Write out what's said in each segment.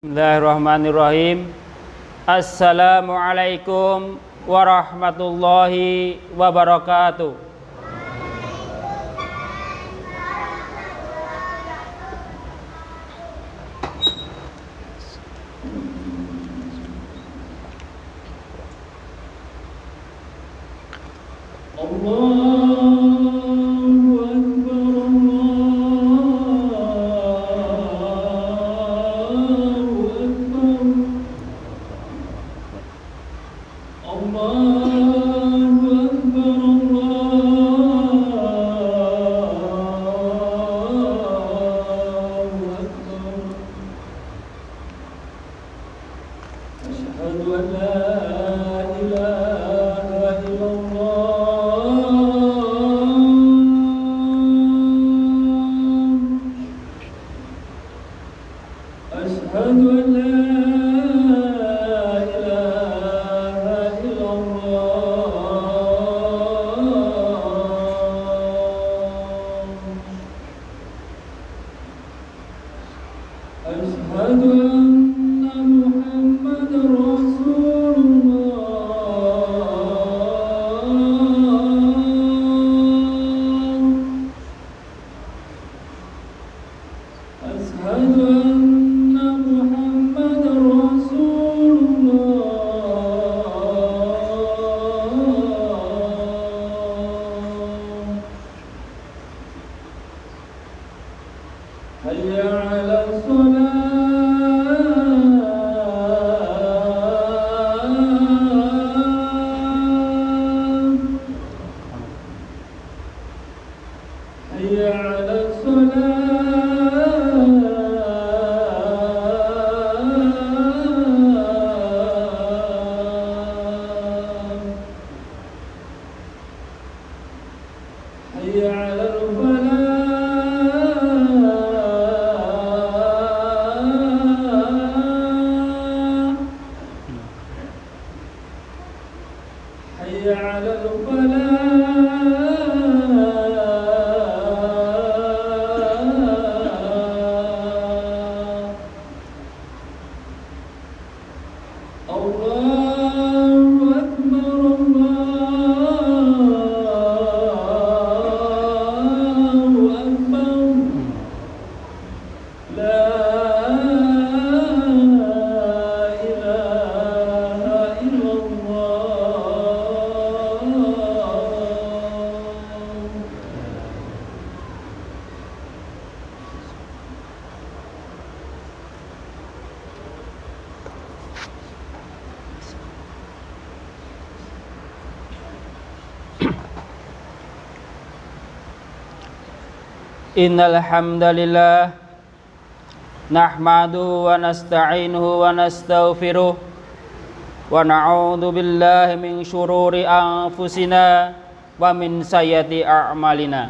Bismillahirrahmanirrahim. Assalamualaikum warahmatullahi wabarakatuh. Innal hamdalillah nahmaduhu wa nasta'inuhu wa nastaghfiruh wa na'udzu billahi min syururi anfusina wa min sayyiati a'malina.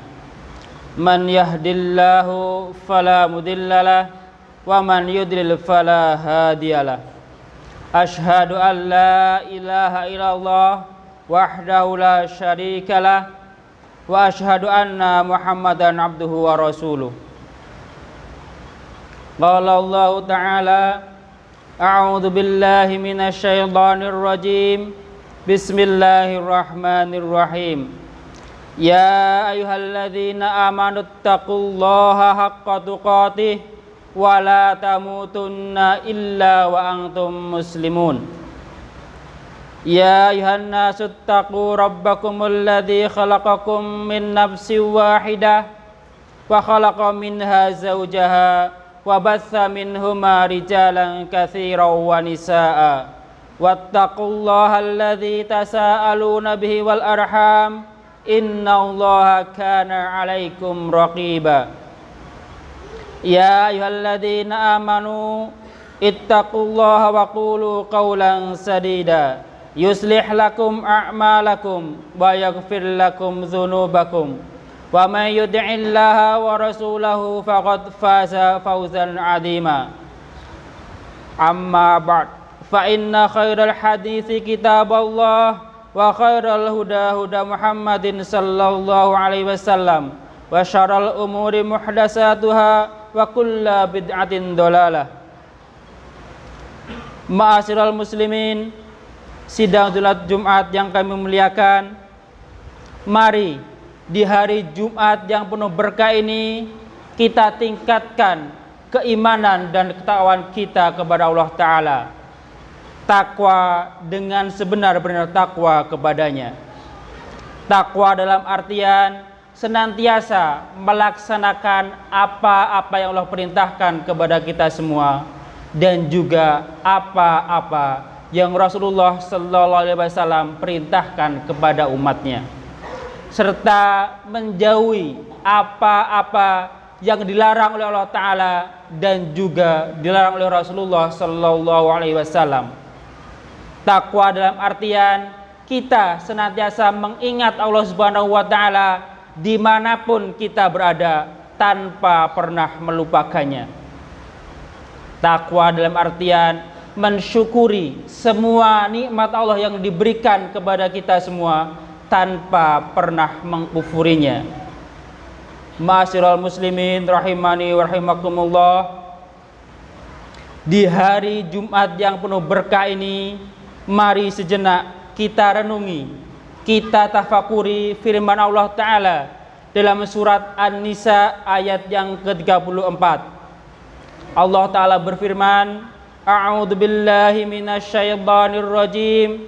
Man yahdillahu fala mudhillalah wa man yudlil fala hadiyalah. Asyhadu an la ilaha illallah wahdahu la syarikalah wa asyhadu anna Muhammadan abduhu wa rasuluh. Qala Allah ta'ala a'udzu billahi minasy syaithanir rajim. Bismillahirrahmanirrahim. Ya ayyuhalladzina amanu taqullaha haqqa tuqatih wa la tamutunna illa wa antum muslimun. Ya ayuhan nasu taqu rabbakumul ladzi khalaqakum min nafsin wahidah wa khalaqa minha zawjaha wa batha minhuma rijalan katsiran wa nisaa wattaqullaha alladzi tasaaluna bihi wal arham innallaha kana 'alaikum raqiba. Ya ayyuhalladzina amanu ittaqullaha wa qulu qawlan sadida yuslih lakum a'malakum wa yaghfir lakum dzunubakum wa may yuti'illaha wa rasulahu faqad faza fawzan 'azima. Amma ba'd, fa inna khairal hadithi kitaballah wa khairal huda huda Muhammadin sallallahu alaihi wasallam wa syarrul umuri muhdatsatuha wa kullu bid'atin dhalalah Ma'asyiral muslimin, sidang salat Jumat yang kami muliakan, mari di hari Jumat yang penuh berkah ini kita tingkatkan keimanan dan ketakwaan kita kepada Allah Ta'ala. Takwa dengan sebenar-benar takwa kepadanya. Takwa dalam artian senantiasa melaksanakan apa-apa yang Allah perintahkan kepada kita semua, dan juga apa-apa yang Rasulullah Sallallahu Alaihi Wasallam perintahkan kepada umatnya, serta menjauhi apa-apa yang dilarang oleh Allah Ta'ala dan juga dilarang oleh Rasulullah Sallallahu Alaihi Wasallam. Takwa dalam artian kita senantiasa mengingat Allah Subhanahu Wa Ta'ala dimanapun kita berada tanpa pernah melupakannya. Takwa dalam artian mensyukuri semua nikmat Allah yang diberikan kepada kita semua tanpa pernah mengkufurinya. Ma'asyiral muslimin rahimani wa rahimakumullah, di hari Jumat yang penuh berkah ini, mari sejenak kita renungi, kita tafakuri firman Allah Ta'ala dalam surat An-Nisa ayat yang ke-34. Allah Ta'ala berfirman, A'udzu billahi minasyaitonir rajim.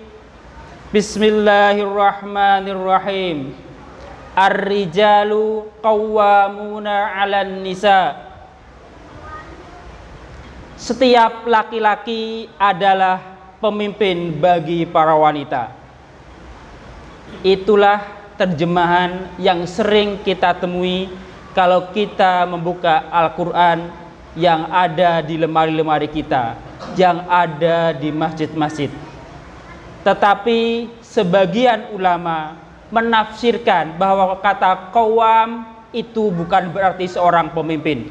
Bismillahirrahmanirrahim. Ar-rijalu qawwamuna 'alan nisa. Setiap laki-laki adalah pemimpin bagi para wanita. Itulah terjemahan yang sering kita temui kalau kita membuka Al-Quran yang ada di lemari-lemari kita, yang ada di masjid-masjid. Tetapi sebagian ulama menafsirkan bahwa kata qawwam itu bukan berarti seorang pemimpin,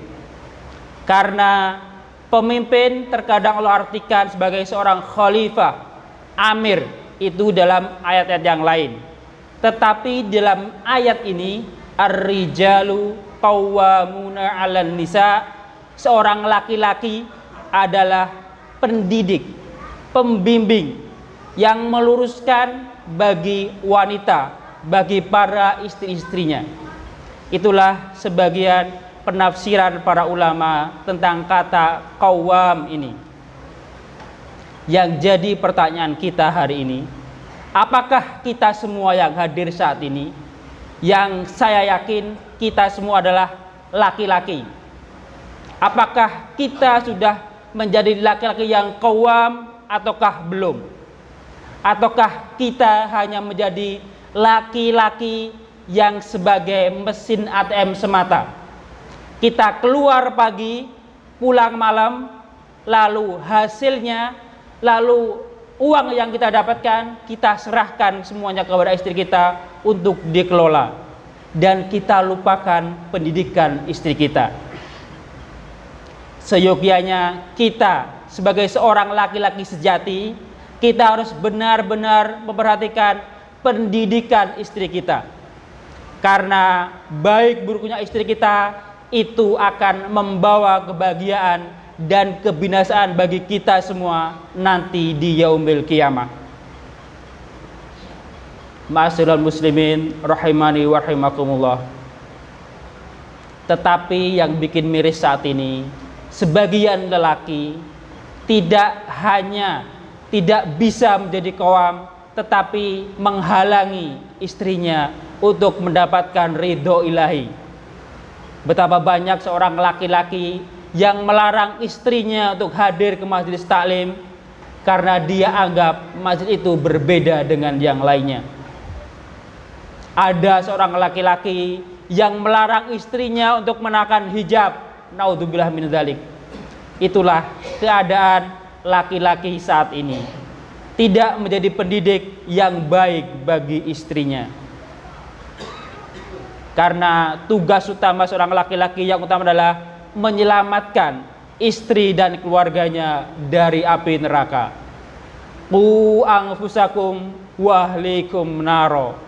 karena pemimpin terkadang Allah artikan sebagai seorang khalifah, amir, itu dalam ayat-ayat yang lain. Tetapi dalam ayat ini, ar-rijalu qawwamuna 'alan nisa, seorang laki-laki adalah pendidik, pembimbing yang meluruskan bagi wanita, bagi para istri-istrinya. Itulah sebagian penafsiran para ulama tentang kata qawwam ini. Yang jadi pertanyaan kita hari ini, apakah kita semua yang hadir saat ini, yang saya yakin kita semua adalah laki-laki, apakah kita sudah menjadi laki-laki yang qawwam ataukah belum? Ataukah kita hanya menjadi laki-laki yang sebagai mesin ATM semata? Kita keluar pagi, pulang malam, lalu hasilnya, lalu uang yang kita dapatkan, kita serahkan semuanya kepada istri kita untuk dikelola, dan kita lupakan pendidikan istri kita. Seyogyanya kita sebagai seorang laki-laki sejati, kita harus benar-benar memperhatikan pendidikan istri kita, karena baik buruknya istri kita itu akan membawa kebahagiaan dan kebinasaan bagi kita semua nanti di yaumil qiyamah. Ma'asyiral muslimin rahimani wa rahimakumullah. Tetapi yang bikin miris saat ini, sebagian lelaki tidak hanya tidak bisa menjadi qawwam, tetapi menghalangi istrinya untuk mendapatkan ridho ilahi. Betapa banyak seorang laki-laki yang melarang istrinya untuk hadir ke majelis taklim karena dia anggap masjid itu berbeda dengan yang lainnya. Ada seorang laki-laki yang melarang istrinya untuk mengenakan hijab. Naudzubillah min dzalik. Itulah keadaan laki-laki saat ini. Tidak menjadi pendidik yang baik bagi istrinya. Karena tugas utama seorang laki-laki yang utama adalah menyelamatkan istri dan keluarganya dari api neraka. Qu anfusakum wa ahlikum naro.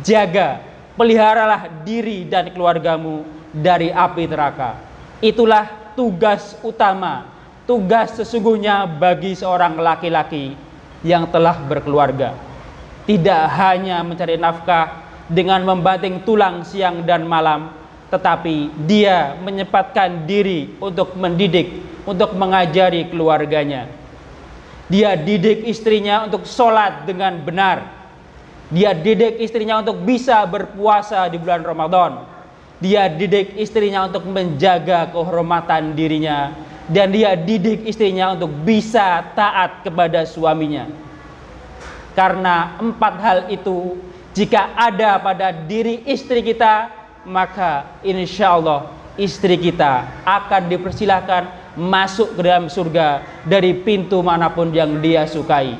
Jaga, peliharalah diri dan keluargamu dari api neraka. Itulah tugas utama, tugas sesungguhnya bagi seorang laki-laki yang telah berkeluarga. Tidak hanya mencari nafkah dengan membanting tulang siang dan malam, tetapi dia menyempatkan diri untuk mendidik, untuk mengajari keluarganya. Dia didik istrinya untuk sholat dengan benar. Dia didik istrinya untuk bisa berpuasa di bulan Ramadan. Dia didik istrinya untuk menjaga kehormatan dirinya. Dan dia didik istrinya untuk bisa taat kepada suaminya. Karena 4 hal itu jika ada pada diri istri kita, maka insya Allah istri kita akan dipersilahkan masuk ke dalam surga dari pintu manapun yang dia sukai.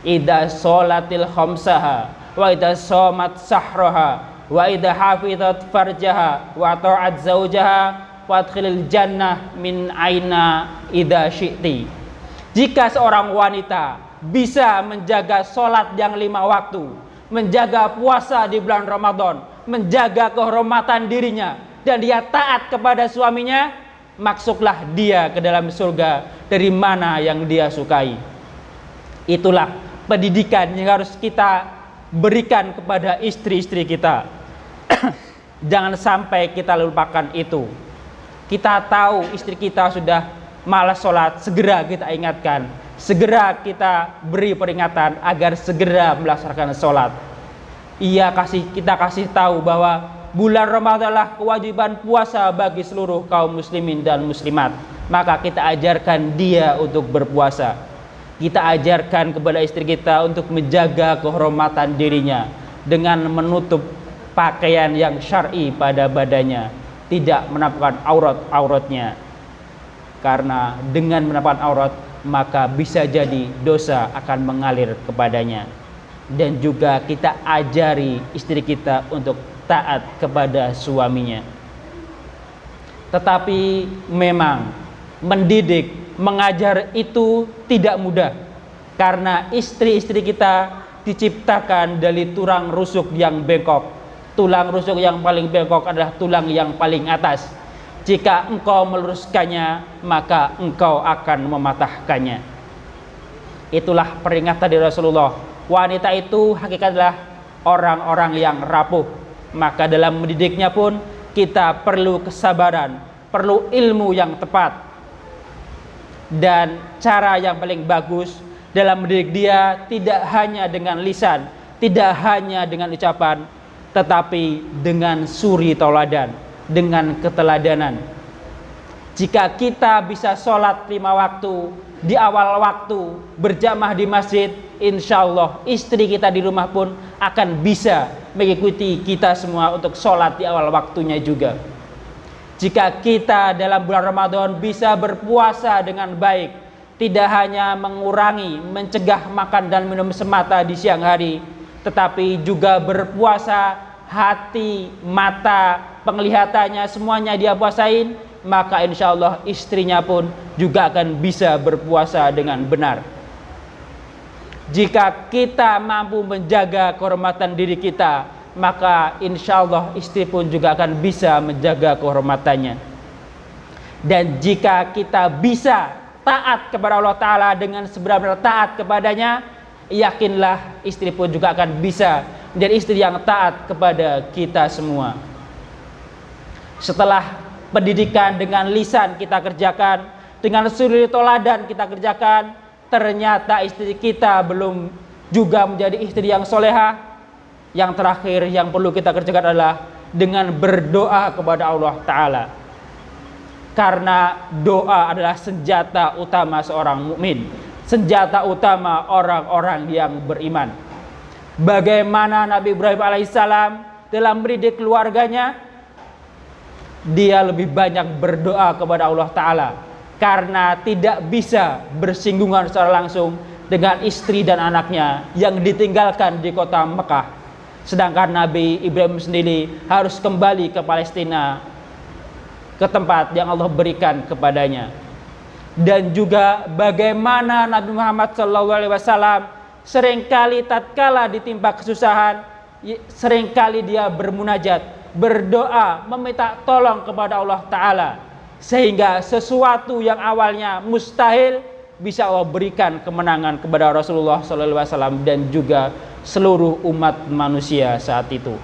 Idza sholatil khamsaha wa idza shamat sahraha wa idza hafizat farjaha wa ta'at zaujaha fadkhilil jannah min aina idza syi'ti. Jika seorang wanita bisa menjaga sholat yang 5 waktu, menjaga puasa di bulan Ramadan, menjaga kehormatan dirinya, dan dia taat kepada suaminya, masuklah dia ke dalam surga dari mana yang dia sukai. Itulah pendidikan yang harus kita berikan kepada istri-istri kita. Jangan sampai kita lupakan itu. Kita tahu istri kita sudah malas sholat, segera kita ingatkan, segera kita beri peringatan agar segera melaksanakan sholat. Kita kasih tahu bahwa bulan Ramadan adalah kewajiban puasa bagi seluruh kaum muslimin dan muslimat. Maka kita ajarkan dia untuk berpuasa. Kita ajarkan kepada istri kita untuk menjaga kehormatan dirinya dengan menutup pakaian yang syar'i pada badannya, tidak menampakkan auratnya. Karena dengan menampakkan aurat, maka bisa jadi dosa akan mengalir kepadanya. Dan juga kita ajari istri kita untuk taat kepada suaminya. Tetapi memang mendidik, mengajar itu tidak mudah, karena istri-istri kita diciptakan dari tulang rusuk yang bengkok. Tulang rusuk yang paling bengkok adalah tulang yang paling atas. Jika engkau meluruskannya, maka engkau akan mematahkannya. Itulah peringatan dari Rasulullah. Wanita itu hakikatnya adalah orang-orang yang rapuh. Maka dalam mendidiknya pun kita perlu kesabaran, perlu ilmu yang tepat. Dan cara yang paling bagus dalam mendidik dia tidak hanya dengan lisan, tidak hanya dengan ucapan, tetapi dengan suri tauladan, dengan keteladanan. Jika kita bisa sholat 5 waktu di awal waktu, berjamaah di masjid, insya Allah istri kita di rumah pun akan bisa mengikuti kita semua untuk sholat di awal waktunya juga. Jika kita dalam bulan Ramadan bisa berpuasa dengan baik, tidak hanya mengurangi, mencegah makan dan minum semata di siang hari, tetapi juga berpuasa hati, mata, penglihatannya semuanya dia puasain, maka insya Allah istrinya pun juga akan bisa berpuasa dengan benar. Jika kita mampu menjaga kehormatan diri kita, maka insya Allah istri pun juga akan bisa menjaga kehormatannya. Dan jika kita bisa taat kepada Allah Ta'ala dengan sebenar-benar taat kepadanya, yakinlah istri pun juga akan bisa menjadi istri yang taat kepada kita semua. Setelah pendidikan dengan lisan kita kerjakan, dengan suri tauladan kita kerjakan, ternyata istri kita belum juga menjadi istri yang solehah. Yang terakhir yang perlu kita kerjakan adalah dengan berdoa kepada Allah Ta'ala. Karena doa adalah senjata utama seorang mukmin, senjata utama orang-orang yang beriman. Bagaimana Nabi Ibrahim alaihissalam dalam mendidik keluarganya, dia lebih banyak berdoa kepada Allah Ta'ala, karena tidak bisa bersinggungan secara langsung dengan istri dan anaknya yang ditinggalkan di kota Mekah. Sedangkan Nabi Ibrahim sendiri harus kembali ke Palestina, ke tempat yang Allah berikan kepadanya. Dan juga bagaimana Nabi Muhammad SAW seringkali tatkala ditimpa kesusahan, seringkali dia bermunajat, berdoa, meminta tolong kepada Allah Ta'ala. sehingga sesuatu yang awalnya mustahil bisa Allah berikan kemenangan kepada Rasulullah SAW dan juga seluruh umat manusia saat itu.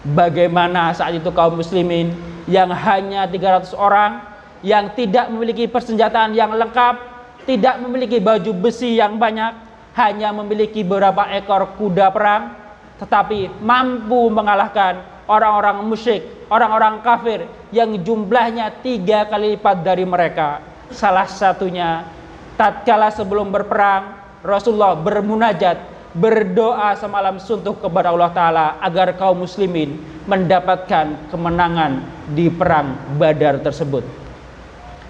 Bagaimana saat itu kaum muslimin yang hanya 300 orang, yang tidak memiliki persenjataan yang lengkap, tidak memiliki baju besi yang banyak, hanya memiliki beberapa ekor kuda perang, tetapi mampu mengalahkan orang-orang musyrik, orang-orang kafir yang jumlahnya 3 kali lipat dari mereka. Salah satunya, tatkala sebelum berperang, Rasulullah bermunajat, berdoa semalam suntuk kepada Allah Ta'ala agar kaum muslimin mendapatkan kemenangan di perang Badar tersebut.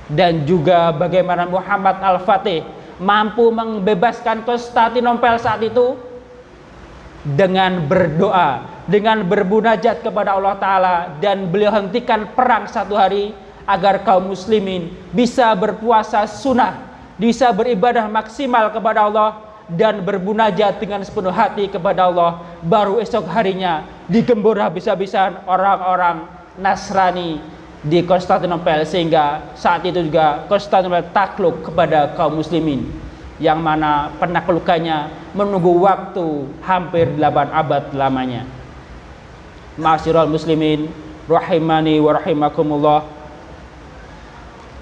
Dan juga bagaimana Muhammad Al-Fatih mampu membebaskan Konstantinopel saat itu dengan berdoa, dengan bermunajat kepada Allah Ta'ala, dan beliau hentikan perang 1 hari agar kaum muslimin bisa berpuasa sunnah, bisa beribadah maksimal kepada Allah dan bermunajat dengan sepenuh hati kepada Allah. Baru esok harinya digembur habis-habisan orang-orang Nasrani di Konstantinopel, sehingga saat itu juga Konstantinopel takluk kepada kaum muslimin, yang mana penaklukannya menunggu waktu hampir 8 abad lamanya. Ma'asyiral muslimin rahimani wa rahimakumullah,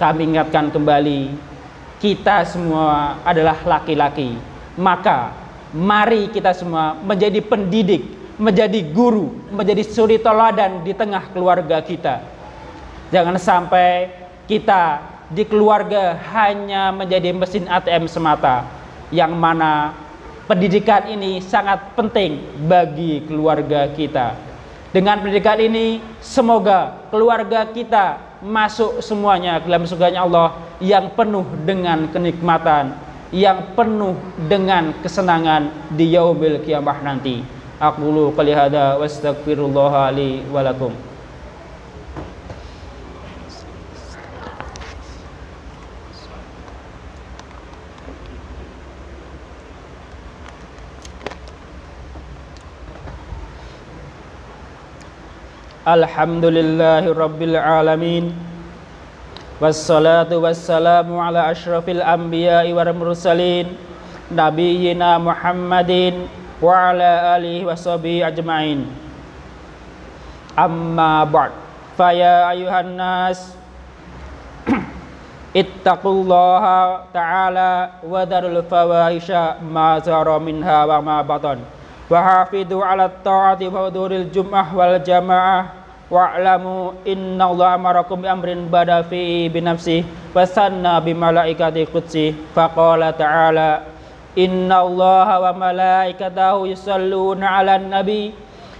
kami ingatkan kembali, kita semua adalah laki-laki, maka mari kita semua menjadi pendidik, menjadi guru, menjadi suri teladan di tengah keluarga kita. Jangan sampai kita di keluarga hanya menjadi mesin ATM semata, yang mana pendidikan ini sangat penting bagi keluarga kita. Dengan pendidikan ini, semoga keluarga kita masuk semuanya ke dalam surganya Allah yang penuh dengan kenikmatan, yang penuh dengan kesenangan di yaumil qiyamah nanti. Aqulu qouli hadza wa astaghfirullah li wa lakum. Alhamdulillahi rabbil alamin, wassalatu wassalamu ala ashrafil anbiya'i wal mursalin, nabiyyina Muhammadin wa ala alihi washabihi ajma'in. Amma ba'd, faya ayuhan nas ittaqullaha ta'ala wa darul fawahisha ma zahara minha wa ma batan, wa hafidhu ala ta'ati wa huduril jum'ah wal jama'ah, wa'lamu inna Allah amarakum bi amrin bada fi binafsi wa sanna bi malaikati qudsi, faqala ta'ala inna Allah wa malaikatahu yusalluna 'alan nabi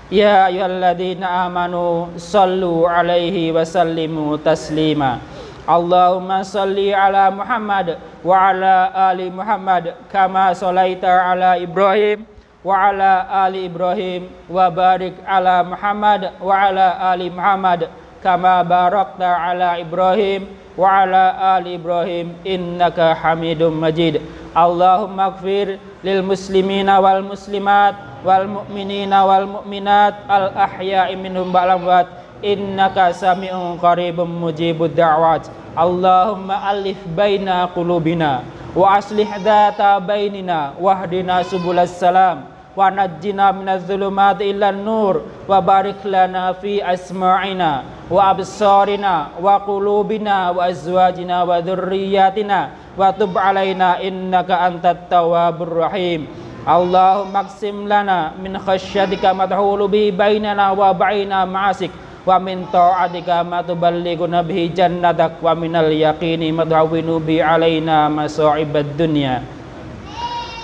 ya ayyuhalladzina amanu sallu 'alaihi wa sallimu taslima. Allahumma salli ala Muhammad wa ala ali Muhammad kama shalaita ala Ibrahim wa ala ali Ibrahim wa barik ala Muhammad wa ala ali Muhammad kama barakta ala Ibrahim wa ala ali Ibrahim innaka Hamidum Majid. Allahumma ighfir lil muslimina wal muslimat wal mu'minina wal mu'minat al ahya'i minhum wal amwat innaka sami'un qaribun mujibud da'wat. Allahumma alif baina qulubina wa aslih dhata bainina wahdina subulas salam wa najjina minaz zulumati ilan nur wa barik lana fi asma'ina wa absarina wa qulubina wa azwajina wa dhurriyyatina wa tub alaina innaka antat tawwabur rahim. Allahumma aqsim lana min khasyyatika ma tahulu bi bainana wa baina ma'asik wa min ta'atika ma tuballighuna bihi jannatak wa minal yaqini ma tuhawwinu bi alaina masa'ibad dunya.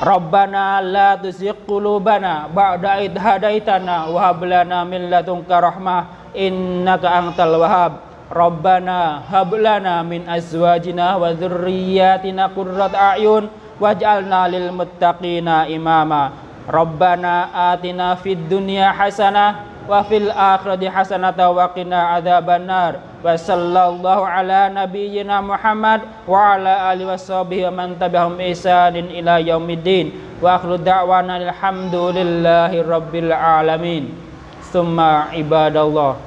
Rabbana la tuzigh qulubana ba'da idh hadaitana wa hab lana min ladunka rahmah innaka antal wahhab. Rabbana hab lana min azwajina wa dzurriyyatina qurrata a'yun waj'alna lil muttaqina imama. Rabbana atina fid dunya hasanah wa fil akhirati hasanatan wa qina adzabannar. Wa sallallahu ala nabiyyina Muhammad wa ala alihi washabihi wa man tabi'ahum bi ihsanin ila yaumiddin. Wa akhiru da'wana alhamdulillahi rabbil alamin. Tsumma ibadallah,